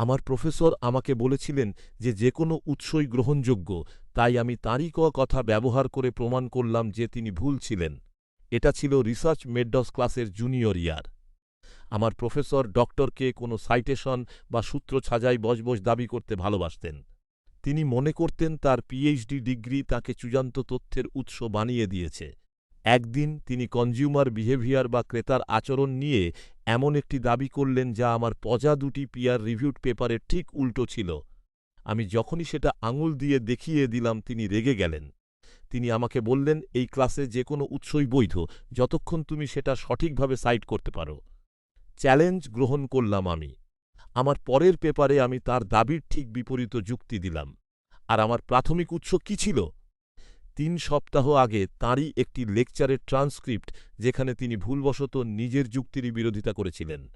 আমার প্রফেসর আমাকে বলেছিলেন যে যে কোনো উৎসই গ্রহণযোগ্য, তাই আমি তাঁরই কথা ব্যবহার করে প্রমাণ করলাম যে তিনি ভুল ছিলেন। এটা ছিল রিসার্চ মেডস ক্লাসের জুনিয়র ইয়ার। আমার প্রফেসর ডক্টরকে কোনো সাইটেশন বা সূত্র ছাঁজাই বজবজ দাবি করতে ভালোবাসতেন। তিনি মনে করতেন তার পিএইচডি ডিগ্রি তাকে চূড়ান্ত তথ্যের উৎস বানিয়ে দিয়েছে। একদিন তিনি কনজিউমার বিহেভিয়ার বা ক্রেতার আচরণ নিয়ে এমন একটি দাবি করলেন যা আমার পজা দুটি পিয়ার রিভিউড পেপারের ঠিক উল্টো ছিল। আমি যখনই সেটা আঙুল দিয়ে দেখিয়ে দিলাম তিনি রেগে গেলেন। তিনি আমাকে বললেন, এই ক্লাসে যে কোনো উৎসই বৈধ, যতক্ষণ তুমি সেটা সঠিকভাবে সাইট করতে পারো। চ্যালেঞ্জ গ্রহণ করলাম আমি। আমার পরের পেপারে আমি তার দাবির ঠিক বিপরীত যুক্তি দিলাম। আর আমার প্রাথমিক উৎস কি ছিল? ৩ সপ্তাহ আগে তাঁরই একটি লেকচারের ট্রান্সক্রিপ্ট, যেখানে তিনি ভুলবশত নিজের যুক্তিরই বিরোধিতা করেছিলেন।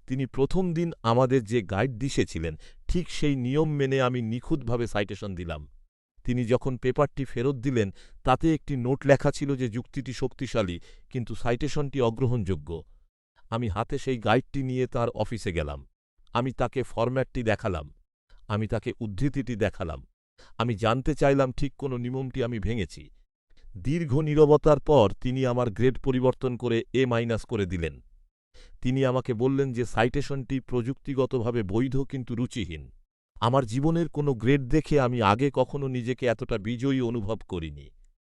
তিনি প্রথম দিন আমাদের যে গাইড দিয়েছিলেন, ঠিক সেই নিয়ম মেনে আমি নিখুঁতভাবে সাইটেশন দিলাম। তিনি যখন পেপারটি ফেরত দিলেন, তাতে একটি নোট লেখা ছিল যে যুক্তিটি শক্তিশালী, কিন্তু সাইটেশনটি অগ্রহণযোগ্য। আমি হাতে সেই গাইডটি নিয়ে তাঁর অফিসে গেলাম। আমি তাকে ফরম্যাটটি দেখালাম। আমি তাকে উদ্ধৃতিটি দেখালাম। আমি জানতে চাইলাম ঠিক কোন নিয়মটি আমি ভেঙেছি। দীর্ঘ নীরবতার পর তিনি আমার গ্রেড পরিবর্তন করে A- করে দিলেন। তিনি আমাকে বললেন যে সাইটেশনটি প্রযুক্তিগতভাবে বৈধ কিন্তু রুচিহীন। আমার জীবনের কোনো গ্রেড দেখে আমি আগে কখনো নিজেকে এতটা বিজয়ী অনুভব করিনি।